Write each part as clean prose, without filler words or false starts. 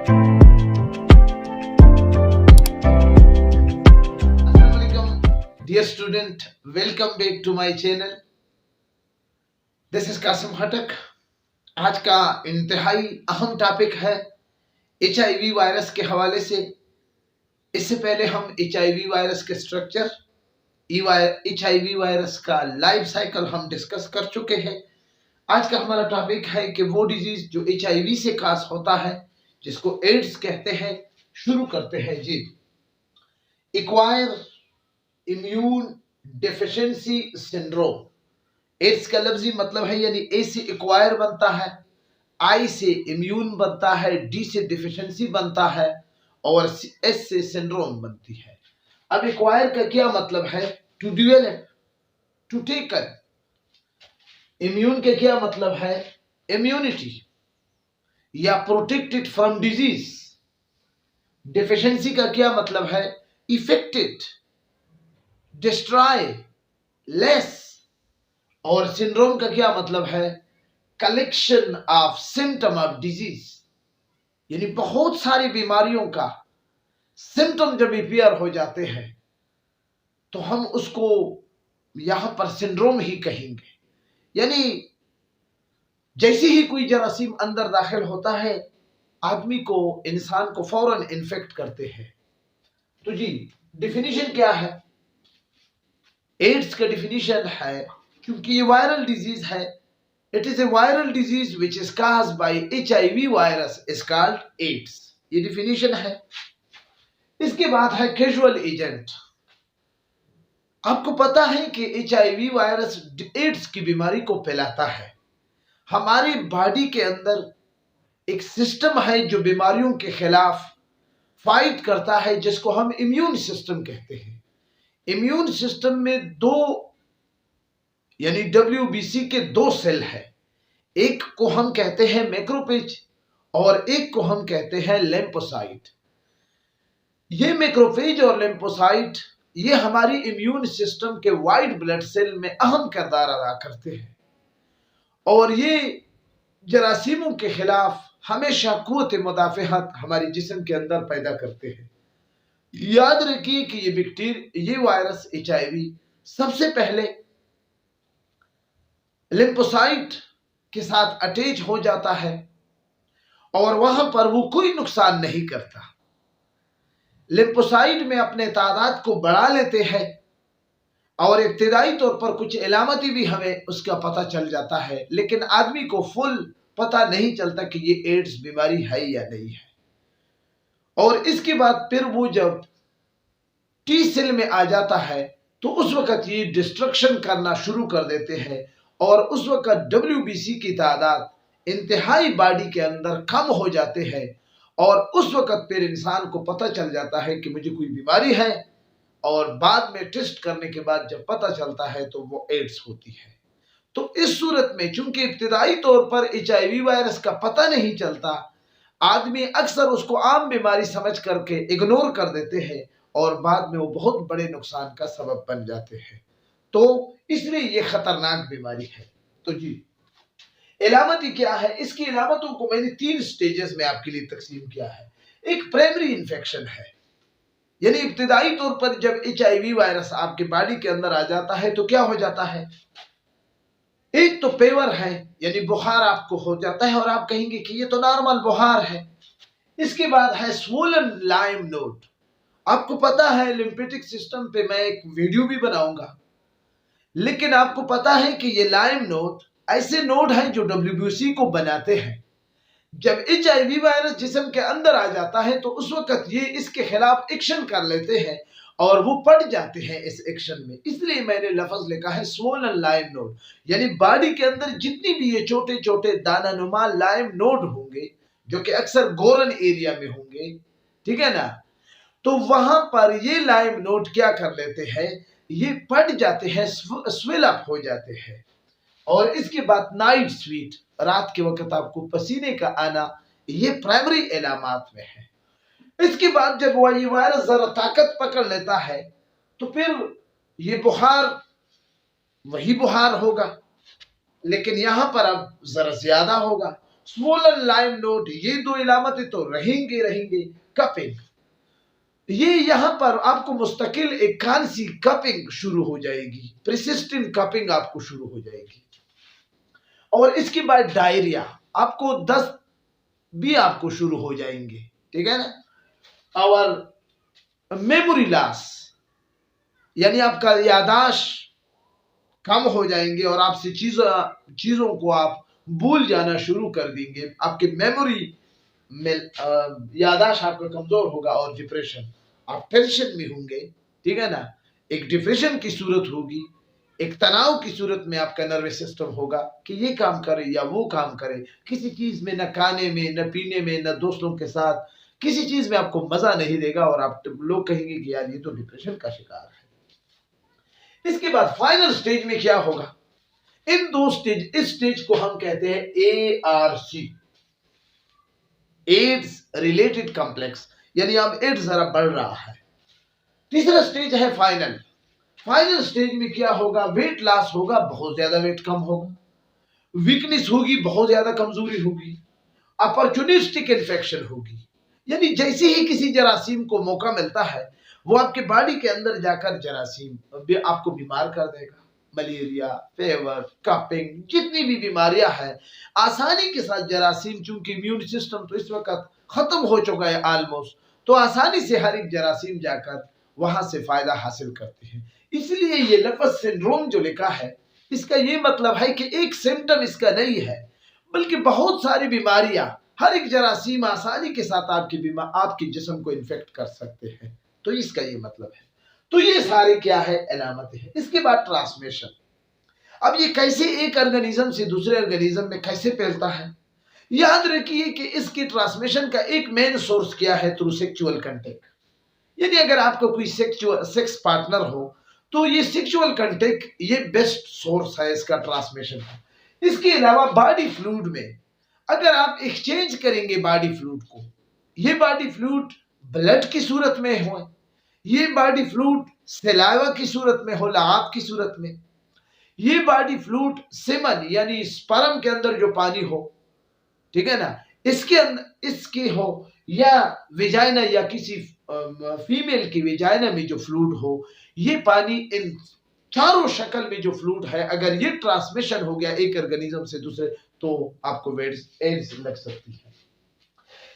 Dear student, welcome back to my channel. This is Qasim हटक. आज का इंतहाई अहम टॉपिक है HIV वायरस के हवाले से. इससे पहले हम HIV वायरस के स्ट्रक्चर, HIV वायरस का लाइफ साइकिल हम डिस्कस कर चुके हैं. आज का हमारा टॉपिक है कि वो डिजीज जो HIV से काज होता है, जिसको एड्स कहते हैं. शुरू करते हैं जी. Acquire immune deficiency syndrome. AIDS का लफ्जी मतलब है, यानी ए से एक्वायर बनता है, आई से इम्यून बनता है, डी से डिफिशिएंसी बनता है और एस से सिंड्रोम बनती है. अब एक्वायर का क्या मतलब है? To develop, to taken. Immune का क्या मतलब है? इम्यूनिटी या प्रोटेक्टेड फ्रॉम डिजीज. डिफिशिएंसी का क्या मतलब है? Affected, destroy, less. और सिंड्रोम का क्या मतलब है? Collection of symptom of disease, यानी बहुत सारी बीमारियों का सिम्टम जब अपीयर हो जाते हैं तो हम उसको यहां पर सिंड्रोम ही कहेंगे. यानी जैसे ही कोई जरासीम अंदर दाखिल होता है, आदमी को, इंसान को फौरन इन्फेक्ट करते हैं. तो जी डिफिनीशन क्या है? एड्स का डिफिनीशन है, क्योंकि ये वायरल डिजीज है, it is a viral disease which is caused by HIV virus is called AIDS. ये डिफिनीशन है. इसके बाद है कैजुअल एजेंट. आपको पता है कि HIV वायरस एड्स की बीमारी को फैलाता है. हमारी बॉडी के अंदर एक सिस्टम है जो बीमारियों के खिलाफ फाइट करता है, जिसको हम इम्यून सिस्टम कहते हैं. इम्यून सिस्टम में दो, यानी WBC के दो सेल है. एक को हम कहते हैं मैक्रोफेज और एक को हम कहते हैं लिम्फोसाइट. ये मैक्रोफेज और लिम्फोसाइट ये हमारी इम्यून सिस्टम के वाइट ब्लड सेल में अहम किरदार अदा करते हैं और ये जरासीमों के खिलाफ हमेशा कुव्वत मुदाफ़अत हमारे जिस्म के अंदर पैदा करते हैं. याद रखिए कि ये वायरस HIV सबसे पहले लिम्फोसाइट के साथ अटैच हो जाता है और वहां पर वो कोई नुकसान नहीं करता. लिम्फोसाइट में अपने तादाद को बढ़ा लेते हैं और इब्तिदाई तौर पर कुछ इलामती भी हमें उसका पता चल जाता है, लेकिन आदमी को फुल पता नहीं चलता कि ये एड्स बीमारी है या नहीं है. और इसके बाद फिर वो जब टी सेल में आ जाता है तो उस वक्त ये डिस्ट्रक्शन करना शुरू कर देते हैं और उस वक्त WBC की तादाद इंतहाई बॉडी के अंदर कम हो जाते हैं और उस वक्त फिर इंसान को पता चल जाता है कि मुझे कोई बीमारी है और बाद में टेस्ट करने के बाद जब पता चलता है तो वो एड्स होती है. तो इस सूरत में चूंकि इब्तिदाई तौर पर HIV वायरस का पता नहीं चलता, आदमी अक्सर उसको आम बीमारी समझ करके इग्नोर कर देते हैं और बाद में वो बहुत बड़े नुकसान का सबब बन जाते हैं. तो इसलिए ये खतरनाक बीमारी है. तो जी इलामती क्या है? इसकी इलामतों को मैंने 3 स्टेजेस में आपके लिए तकसीम किया है. एक प्राइमरी इन्फेक्शन है, यानी इब्तिदाई तौर पर जब HIV वायरस आपके बॉडी के अंदर आ जाता है तो क्या हो जाता है? एक तो फेवर है, यानी बुखार आपको हो जाता है और आप कहेंगे कि ये तो नॉर्मल बुखार है. इसके बाद है स्वोलन लाइम नोड. आपको पता है लिम्फेटिक सिस्टम पे मैं एक वीडियो भी बनाऊंगा, लेकिन आपको पता है कि ये लाइम नोड ऐसे नोड हैं जो WBC को बनाते हैं. जब HIV वायरस जिस्म के अंदर आ जाता है तो उस वक्त ये इसके खिलाफ एक्शन कर लेते हैं और वो पड़ जाते हैं इस एक्शन में. इसलिए मैंने लफ्ज लिखा है स्वोलन लाइम नोड, यानी बॉडी के अंदर जितनी भी ये छोटे छोटे दानानुमा लाइम नोड होंगे जो कि अक्सर गोरन एरिया में होंगे, ठीक है ना, तो वहां पर ये लाइम नोड क्या कर लेते हैं? ये पड़ जाते हैं, स्वेल अप हो जाते हैं. और इसके बाद नाइट स्वीट, रात के वक्त आपको पसीने का आना, ये प्राइमरी इलामात में है. इसके बाद जब ये वायरस जरा ताकत पकड़ लेता है तो फिर ये बुखार वही बुखार होगा, लेकिन यहां पर अब जरा ज्यादा होगा. स्वोलन लाइम नोड, ये दो इलामतें तो रहेंगे। कपिंग, ये यहां पर आपको मुस्तकिल एक खांसी कपिंग शुरू हो जाएगी, प्रिसिस्टेंट कपिंग आपको शुरू हो जाएगी। और इसके बाद डायरिया, आपको दस्त भी आपको शुरू हो जाएंगे, ठीक है ना। और मेमोरी लॉस, यानी आपका यादाश्त कम हो जाएंगे और आपसे चीजों को आप भूल जाना शुरू कर देंगे, आपके मेमोरी में यादाश्त आपका कमजोर होगा। और डिप्रेशन, आप टेंशन में होंगे, ठीक है ना, एक डिप्रेशन की सूरत होगी, एक तनाव की सूरत में आपका नर्वस सिस्टम होगा कि ये काम करे या वो काम करे, किसी चीज में, न खाने में, न पीने में, न दोस्तों के साथ, किसी चीज में आपको मजा नहीं देगा और आप लोग कहेंगे कि यार ये तो डिप्रेशन का शिकार है। इसके बाद फाइनल स्टेज में क्या होगा, इन दो स्टेज, इस स्टेज को हम कहते हैं ARC, एड्स रिलेटेड कॉम्प्लेक्स, यानी अब एड्स जरा बढ़ रहा है। तीसरा स्टेज है फाइनल स्टेज में क्या होगा, वेट लॉस होगा, बहुत ज्यादा वेट कम होगा, वीकनेस होगी, बहुत ज्यादा कमजोरी होगी, अपॉर्चुनिस्टिक इन्फेक्शन होगी, यानी जैसे ही किसी जरासीम को मौका मिलता है वो आपके बॉडी के अंदर जाकर जरासीम आपको बीमार कर देगा। मलेरिया, फेवर, कपिंग, जितनी भी बीमारियां हैं, आसानी के साथ जरासीम, चूंकि इम्यून सिस्टम तो इस वक्त खत्म हो चुका है ऑलमोस्ट, तो आसानी से हर एक जरासीम जाकर वहां से फायदा हासिल करते हैं। इसलिए ये लफज सिंड्रोम जो लिखा है, इसका ये मतलब है कि एक सिम्टम इसका नहीं है, बल्कि बहुत सारी बीमारियां, हर एक जरासीम आसानी के साथ आपके जिस्म को इन्फेक्ट कर सकते हैं, तो इसका ये मतलब है। तो ये सारे क्या है, अलामतें हैं। इसके बाद ट्रांसमिशन, अब ये कैसे एक ऑर्गेनिज्म से दूसरे ऑर्गेनिज्म में कैसे फैलता है, याद रखिए कि इसकी ट्रांसमिशन का एक मेन सोर्स क्या है, थ्रू सेक्सुअल कांटेक्ट। यानी अगर आपका कोई सेक्स पार्टनर हो तो ये सेक्सुअल कांटेक्ट ये बेस्ट सोर्स है इसका ट्रांसमिशन का। इसके अलावा बॉडी फ्लूइड में अगर आप एक्सचेंज करेंगे बॉडी फ्लूइड को, ये बॉडी फ्लूइड ब्लड की सूरत में हो, ये बॉडी फ्लूइड सलाइवा की सूरत में हो, लाब की सूरत में, ये बॉडी फ्लूइड सेमन यानी स्पर्म के अंदर जो पानी हो, ठीक है ना, इसके हो, या विजाइना या किसी फीमेल की विजाइना में जो फ्लूइड हो, ये पानी, इन चारों शक्ल में जो फ्लूइड है, अगर ये ट्रांसमिशन हो गया एक ऑर्गेनिज्म से दूसरे तो आपको एड्स लग सकती है।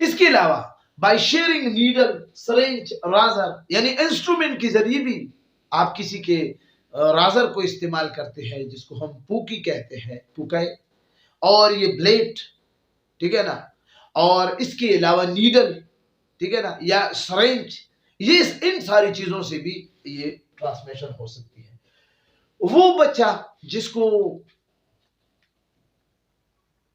इसके अलावा बाय शेयरिंग नीडल, सरेंज, राजर, यानी इंस्ट्रूमेंट के जरिए भी आप किसी के राजर को इस्तेमाल करते हैं, जिसको हम पूकी कहते हैं, पुकाई, और ये ब्लेड, ठीक है ना, और इसके अलावा नीडल, ठीक है ना, या सरेंज, ये इन सारी चीजों से भी ये ट्रांसमिशन हो सकती है। वो बच्चा जिसको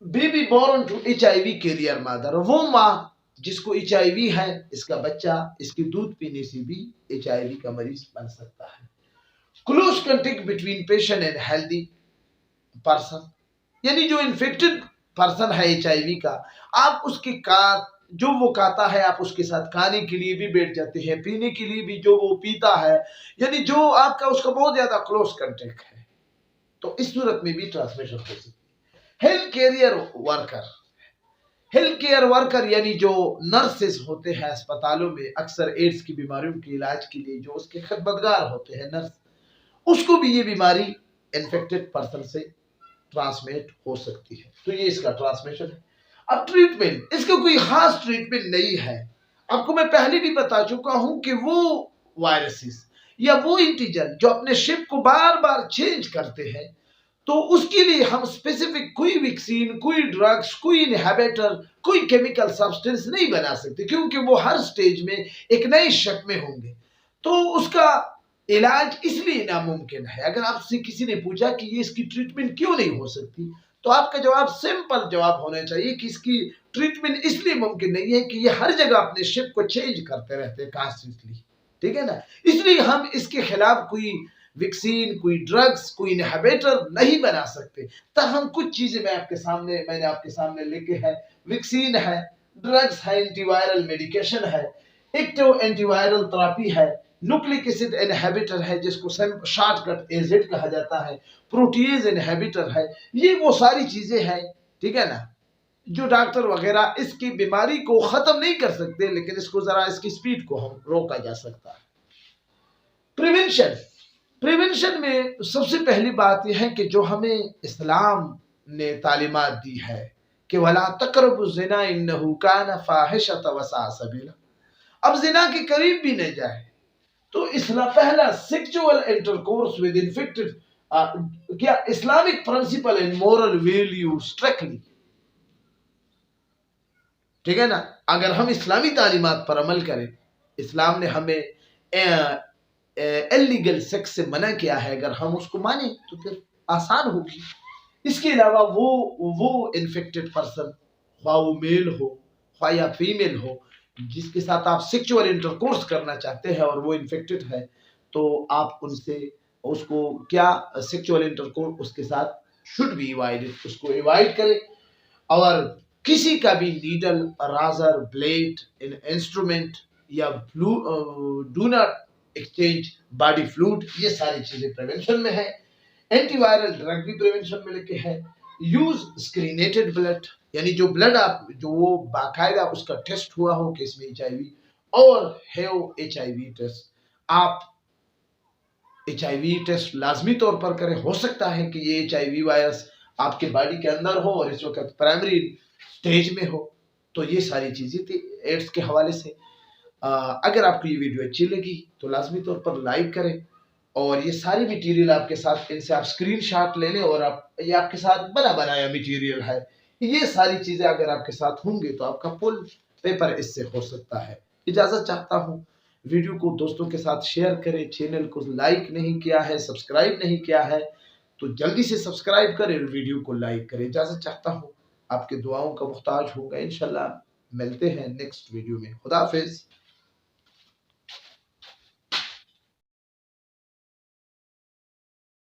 baby born to HIV carrier mother, वो माँ जिसको HIV है, इसका बच्चा इसके दूध पीने से भी HIV का मरीज बन सकता है। Close contact between patient and healthy person, यानी जो इन्फेक्टेड पर्सन है HIV का, आप उसके जो वो खाता है आप उसके साथ खाने के लिए भी बैठ जाते हैं, पीने के लिए भी जो वो पीता है, यानी जो आपका उसका बहुत ज्यादा क्लोज कांटेक्ट है, तो इस सूरत में भी ट्रांसमिशन हो सकती है। हेल्थ केयर वर्कर यानी जो नर्सेस होते हैं अस्पतालों में, अक्सर एड्स की बीमारियों के इलाज के लिए जो उसके खदमतगार होते हैं नर्स, उसको भी ये बीमारी इन्फेक्टेड पर्सन से ट्रांसमिट हो सकती है। तो ये इसका ट्रांसमिशन है। अब ट्रीटमेंट, इसका कोई खास ट्रीटमेंट नहीं है। आपको मैं पहले भी बता चुका हूं कि वो वायरसेस या वो एंटीजन जो अपने शेप को बार बार चेंज करते हैं, तो उसके लिए हम स्पेसिफिक कोई वैक्सीन, कोई ड्रग्स, कोई इनहिबिटर, कोई केमिकल सब्सटेंस नहीं बना सकते, क्योंकि वो हर स्टेज में एक नए शेप में होंगे। तो उसका इलाज इसलिए नामुमकिन है। अगर आपसे किसी ने पूछा कि ये इसकी ट्रीटमेंट क्यों नहीं हो सकती, तो आपका जवाब सिंपल जवाब होना चाहिए कि इसकी ट्रीटमेंट इसलिए मुमकिन नहीं है कि ये हर जगह अपने शेप को चेंज करते रहते हैं कॉन्स्टेंटली, ठीक है ना। इसलिए हम इसके खिलाफ कोई वैक्सीन, कोई ड्रग्स, कोई इनहिबिटर नहीं बना सकते। तब हम कुछ चीजें मैंने आपके सामने लिखे हैं। वैक्सीन है, ड्रग्स है, एंटीवायरल मेडिकेशन है, एक्टिव एंटीवायरल थेरेपी है, न्यूक्लिक एसिड इनहिबिटर है जिसको शॉर्टकट एजेड कहा जाता है, प्रोटीज इनहिबिटर है, ये वो सारी चीजें हैं, ठीक है ना। जो डॉक्टर वगैरह इसकी बीमारी को खत्म नहीं कर सकते, लेकिन इसको जरा इसकी स्पीड को हम रोका जा सकता है। प्रिवेंशन, प्रिवेंशन में सबसे पहली बात यह है कि जो हमें इस्लाम ने तालीमात दी है कि वला तक़रबु ज़िना इन्नहु कान फ़ाहिशतन व साअ सबीला, अब जिना के करीब भी नहीं जाए। तो इस्लाम पहला सेक्सुअल इंटरकोर्स विद इन्फेक्टेड, क्या Islamic principle and moral value strictly, ठीक है ना। अगर हम इस्लामी तालीमात पर अमल करें, इस्लाम ने हमें इल्लीगल सेक्स से मना किया है, अगर हम उसको माने तो फिर आसान होगी। इसके अलावा वो इन्फेक्टेड पर्सन, ख्वाह वो मेल हो ख्वाह या फीमेल हो, जिसके साथ आप सेक्सुअल इंटरकोर्स करना चाहते हैं और वो इन्फेक्टेड है, तो आप उनसे उसको क्या सेक्सुअल इंटरकोर्स उसके साथ शुड बी अवॉइडेड, उसको अवॉइड करें। और किसी का भी नीडल, राजर, ब्लेड, इंस्ट्रूमेंट या do not exchange body fluid, ये सारी चीजें प्रिवेंशन में है। एंटीवायरल ड्रग भी प्रिवेंशन में लेके है। यूज स्क्रीनेटेड ब्लड, यानी जो ब्लड आप जो वो बाकायदा उसका टेस्ट हुआ हो कि इसमें HIV, और हैव HIV टेस्ट। आप HIV टेस्ट लाजमी तौर पर करें। हो सकता है कि ये HIV वायरस आपके बॉडी के अंदर हो और इस वक्त प्राइमरी स्टेज में हो। तो ये सारी चीजें थी एड्स के हवाले से। अगर आपको ये वीडियो अच्छी लगी तो लाजमी तौर पर लाइक करें, और ये सारी मटेरियल आपके साथ, इनसे आप स्क्रीनशॉट ले लें, और आप ये आपके साथ बना बनाया मटेरियल है। ये सारी चीजें अगर आपके साथ होंगे तो आपका फुल पेपर इससे हो सकता है। इजाजत चाहता हूँ, वीडियो को दोस्तों के साथ शेयर करें। चैनल को लाइक नहीं किया है, सब्सक्राइब नहीं किया है तो जल्दी से सब्सक्राइब करें, वीडियो को लाइक करें। इजाजत चाहता हूँ, आपके दुआओं का मुहताज होगा। इंशाल्लाह मिलते हैं नेक्स्ट वीडियो में। खुदा हाफिज।